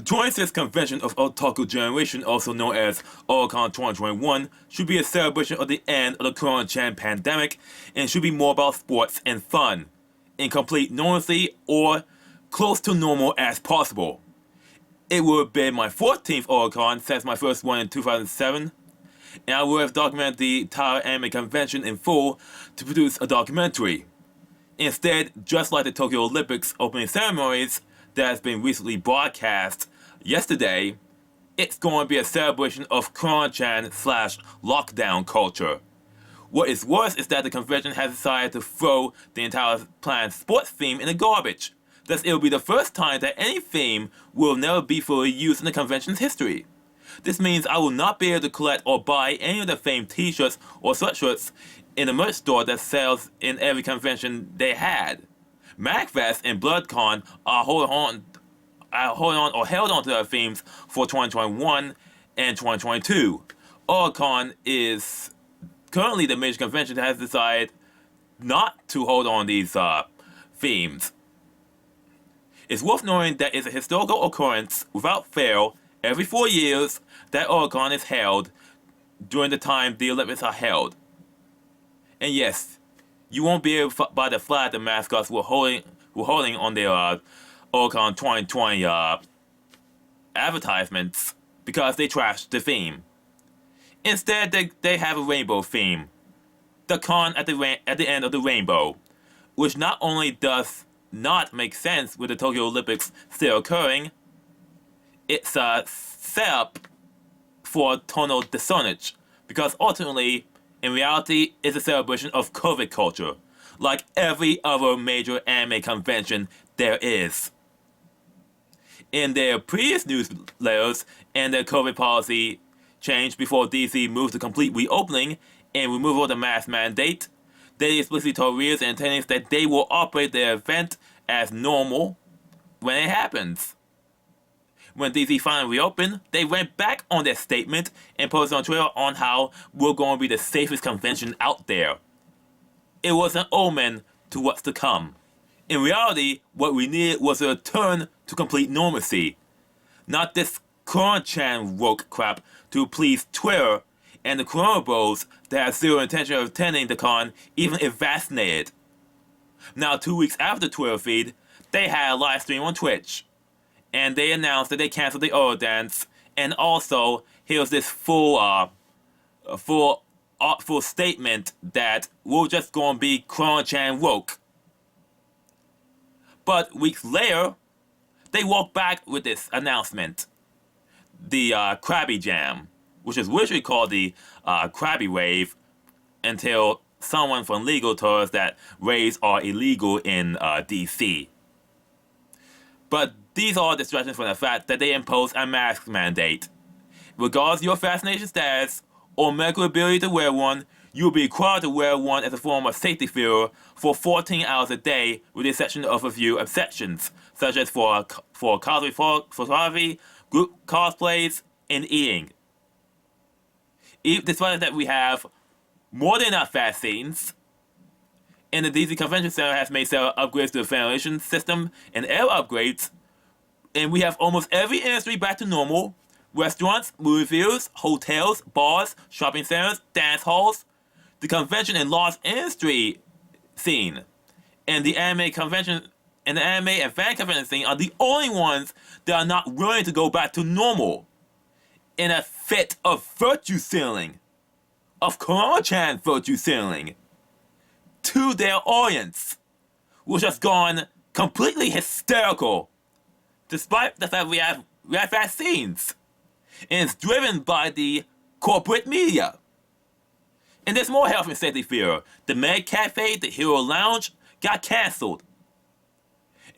26th Convention of Otaku Generation, also known as Otakon 2021, should be a celebration of the end of the coronachan pandemic and should be more about sports and fun, in complete normalcy or close to normal as possible. It would have been my 14th Otakon since my first one in 2007, and I would have documented the entire anime convention in full to produce a documentary. Instead, just like the Tokyo Olympics Opening Ceremonies that has been recently broadcast yesterday, it's going to be a celebration of coronachan / lockdown culture. What is worse is that the convention has decided to throw the entire planned sports theme in the garbage. Thus, it will be the first time that any theme will never be fully used in the convention's history. This means I will not be able to collect or buy any of the famed t-shirts or sweatshirts in the merch store that sells in every convention they had. MagFest and BloodCon are held on to their themes for 2021 and 2022. Otakon is currently the major convention that has decided not to hold on these themes. It's worth knowing that it's a historical occurrence without fail every 4 years that Otakon is held during the time the Olympics are held. And yes, you won't be able to buy the flag the mascots were holding on their Otakon 2020 advertisements because they trashed the theme. Instead, they have a rainbow theme. The con at the end of the rainbow, which not only does not make sense with the Tokyo Olympics still occurring, it's a setup for tonal dissonance, because ultimately, in reality, it's a celebration of COVID culture, like every other major anime convention there is. In their previous newsletters and their COVID policy change before DC moved to complete reopening and removal of the mask mandate, they explicitly told readers and attendees that they will operate their event as normal when it happens. When DC finally reopened, they went back on their statement and posted on Twitter on how we're going to be the safest convention out there. It was an omen to what's to come. In reality, what we needed was a return to complete normalcy. Not this coronachan woke crap to please Twitter and the Corona Bros that have zero intention of attending the con even if vaccinated. Now, 2 weeks after the Twitter feed, they had a live stream on Twitch. And they announced that they canceled the Euro Dance, and also here's this full statement that we're just gonna be coronachan woke. But weeks later, they walked back with this announcement. The Krabby Jam, which is literally called the Krabby Rave, until someone from legal told us that raves are illegal in DC. But these are distractions from the fact that they impose a mask mandate. Regardless of your vaccination status or medical ability to wear one, you will be required to wear one as a form of safety fear for 14 hours a day, with the exception of a few exceptions, such as for cosplay photography, group cosplays, and eating. Despite that we have more than enough vaccines, and the DC Convention Center has made several upgrades to the ventilation system and air upgrades, and we have almost every industry back to normal. Restaurants, movie theaters, hotels, bars, shopping centers, dance halls. The convention and lost industry scene and the anime convention and the anime and fan convention scene are the only ones that are not willing to go back to normal. In a fit of virtue signaling, of coronachan virtue signaling, to their audience, which has gone completely hysterical, despite the fact we have vaccines, and it's driven by the corporate media. And there's more health and safety fear. The Med Cafe, the Hero Lounge got cancelled,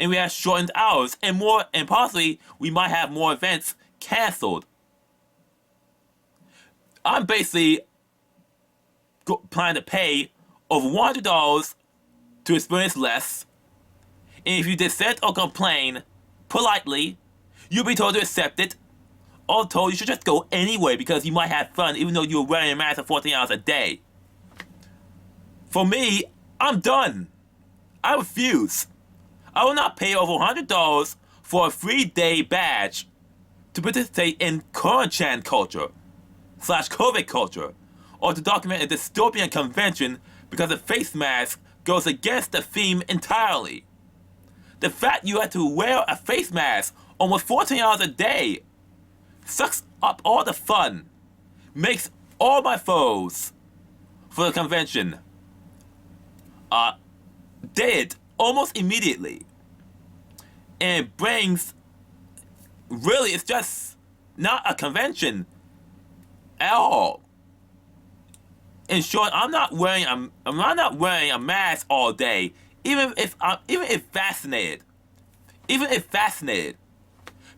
and we have shortened hours, and possibly we might have more events cancelled. I'm basically planning to pay over $100 to experience less, and if you dissent or complain politely, you'll be told to accept it, or told you should just go anyway because you might have fun even though you're wearing a mask for 14 hours a day. For me, I'm done. I refuse. I will not pay over $100 for a 3-day badge to participate in coronachan culture / COVID culture, or to document a dystopian convention because a face mask goes against the theme entirely. The fact you had to wear a face mask almost 14 hours a day sucks up all the fun, makes all my photos for the convention dead almost immediately. And it brings, really, it's just not a convention at all. In short, I'm not wearing a mask all day, even if fascinated.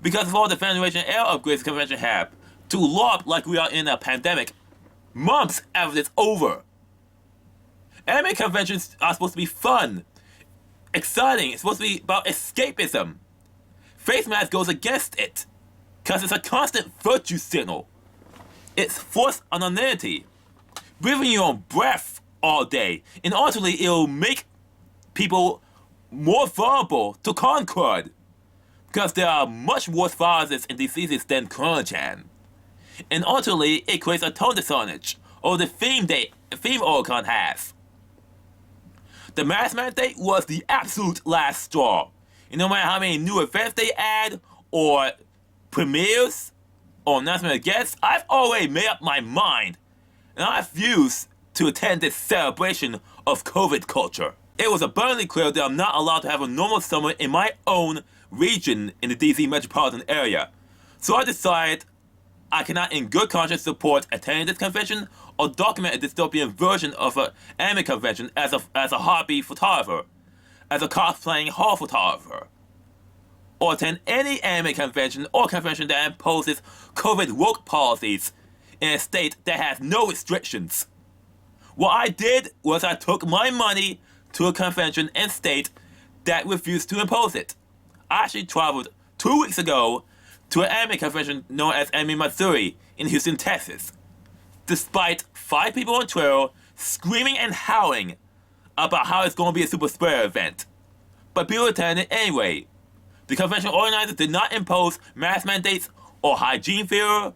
Because of all the Federation air upgrades the convention have, to LARP like we are in a pandemic, months after it's over. Anime conventions are supposed to be fun, exciting, it's supposed to be about escapism. Face mask goes against it, because it's a constant virtue signal. It's forced anonymity. Breathing your own breath all day, and ultimately it'll make people more vulnerable to Concord, because there are much worse viruses and diseases than coronachan. And ultimately, it creates a tone dissonance over the theme Otakon has. The mask mandate was the absolute last straw. And no matter how many new events they add, or premieres, or announcement of guests, I've already made up my mind, and I refuse to attend this celebration of COVID culture. It was abundantly clear that I'm not allowed to have a normal summer in my own region in the DC metropolitan area. So I decided I cannot in good conscience support attending this convention or document a dystopian version of an anime convention as a hobby photographer, as a cosplaying hall photographer, or attend any anime convention or convention that imposes COVID woke policies in a state that has no restrictions. What I did was I took my money to a convention and state that refused to impose it. I actually traveled 2 weeks ago to an anime convention known as Anime Matsuri in Houston, Texas, despite 5 people on Twitter screaming and howling about how it's going to be a super spreader event. But people attended anyway. The convention organizers did not impose mask mandates or hygiene fear,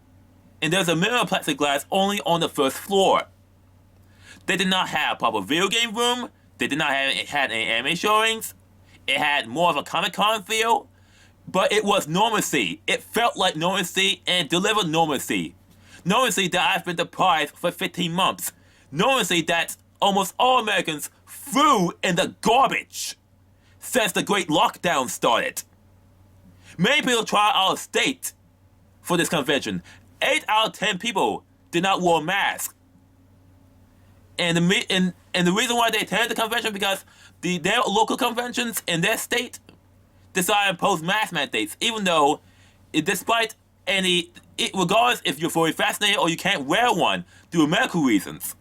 and there's a mirror plexiglass only on the first floor. They did not have a proper video game room, they did not have any anime showings, it had more of a Comic-Con feel, but it was normalcy. It felt like normalcy and delivered normalcy. Normalcy that I've been deprived for 15 months. Normalcy that almost all Americans threw in the garbage since the great lockdown started. Many people tried out of state for this convention. 8 out of 10 people did not wear masks. And the reason why they attended the convention because their local conventions in their state decided to impose mask mandates, even though, regardless if you're fully vaccinated or you can't wear one due to medical reasons.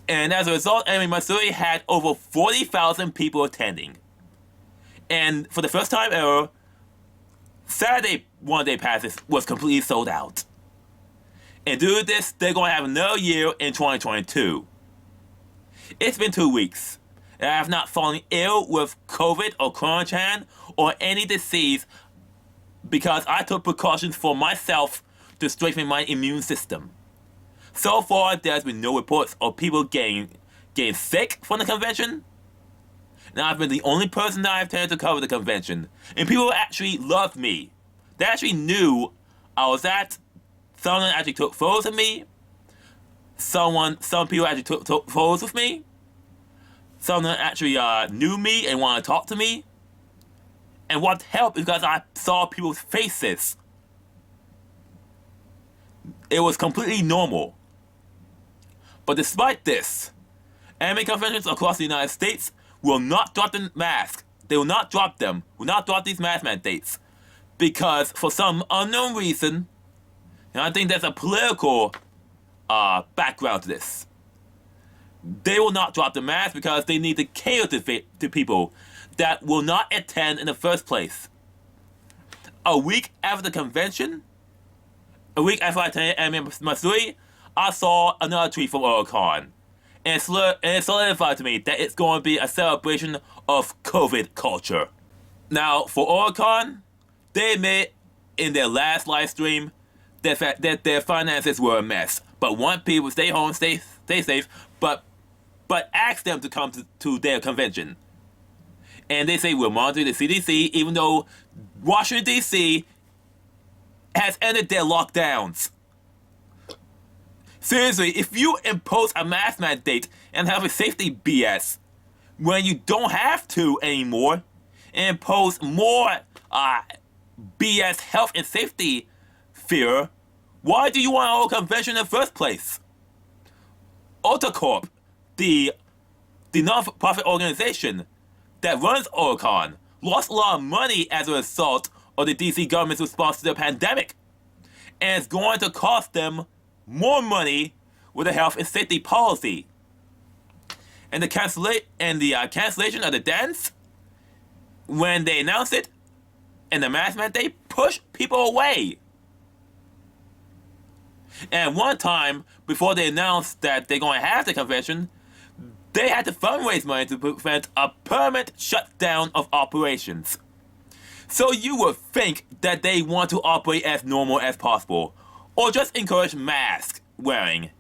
And as a result, Anime Matsuri had over 40,000 people attending. And for the first time ever, Saturday one-day passes was completely sold out. And due to this, they're going to have another year in 2022. It's been 2 weeks, and I have not fallen ill with COVID or coronachan or any disease because I took precautions for myself to strengthen my immune system. So far, there's been no reports of people getting sick from the convention. And I've been the only person that I've tended to cover the convention. And people actually loved me. They actually knew I was at. Someone actually took photos of me. Some people actually took photos with me. Someone actually knew me and wanted to talk to me. And what helped is because I saw people's faces. It was completely normal. But despite this, anime conventions across the United States will not drop the mask. They will not drop them. Will not drop these mask mandates. Because for some unknown reason, and I think there's a political background to this, they will not drop the mask because they need to cater to people that will not attend in the first place. A week after the convention, a week after I attended Anime Matsuri, I saw another tweet from Otakon. And it solidified to me that it's going to be a celebration of COVID culture. Now, for Otakon, they admit in their last live stream that their finances were a mess, but want people to stay home, stay safe, but ask them to come to their convention. And they say we're monitoring the CDC, even though Washington, D.C. has ended their lockdowns. Seriously, if you impose a mask mandate and have a safety BS when you don't have to anymore, and impose more BS health and safety fear, why do you want a whole convention in the first place? Otacorp, the non-profit organization that runs Otakon, lost a lot of money as a result of the DC government's response to the pandemic, and it's going to cost them more money with a health and safety policy. And the cancellation of the dance, when they announced it, and the mask mandate pushed people away. And one time, before they announced that they're going to have the convention, they had to fundraise money to prevent a permanent shutdown of operations. So you would think that they want to operate as normal as possible, or just encourage mask wearing,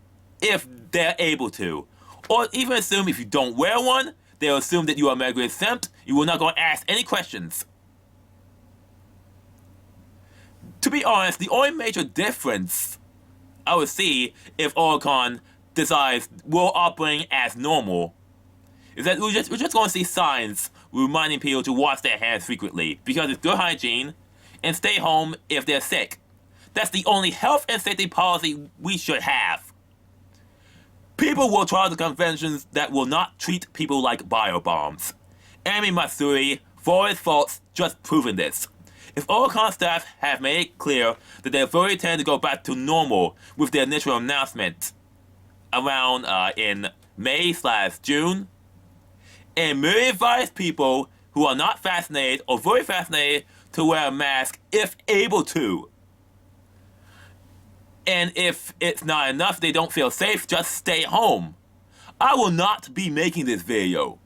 if they're able to. Or even assume if you don't wear one, they'll assume that you are medically exempt, you will not go and ask any questions. To be honest, the only major difference I would see if Otakon decides we're operating as normal is that we're just going to see signs reminding people to wash their hands frequently because it's good hygiene, and stay home if they're sick. That's the only health and safety policy we should have. People will try the conventions that will not treat people like biobombs. Amy Matsuri, for his faults, just proven this. If Otakon staff have made it clear that they fully intend to go back to normal with their initial announcement around in May/June, and may advise people who are not vaccinated or very vaccinated to wear a mask if able to. And if it's not enough, they don't feel safe, just stay home. I will not be making this video.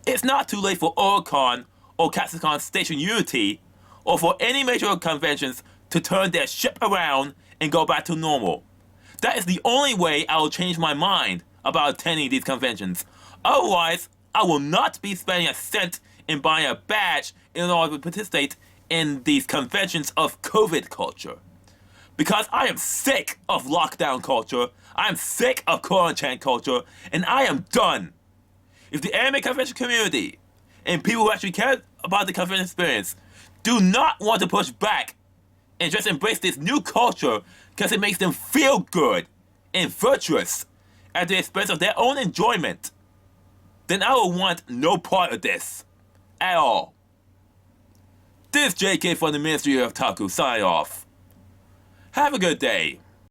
It's not too late for Otakon or Katsucon Station Unity or for any major conventions to turn their ship around and go back to normal. That is the only way I will change my mind about attending these conventions. Otherwise, I will not be spending a cent in buying a badge in order to participate in these conventions of COVID culture. Because I am sick of lockdown culture, I am sick of coronachan culture, and I am done. If the anime convention community and people who actually care about the convention experience do not want to push back and just embrace this new culture because it makes them feel good and virtuous at the expense of their own enjoyment, then I will want no part of this at all. This is JK from the Ministry of Otaku signing off. Have a good day.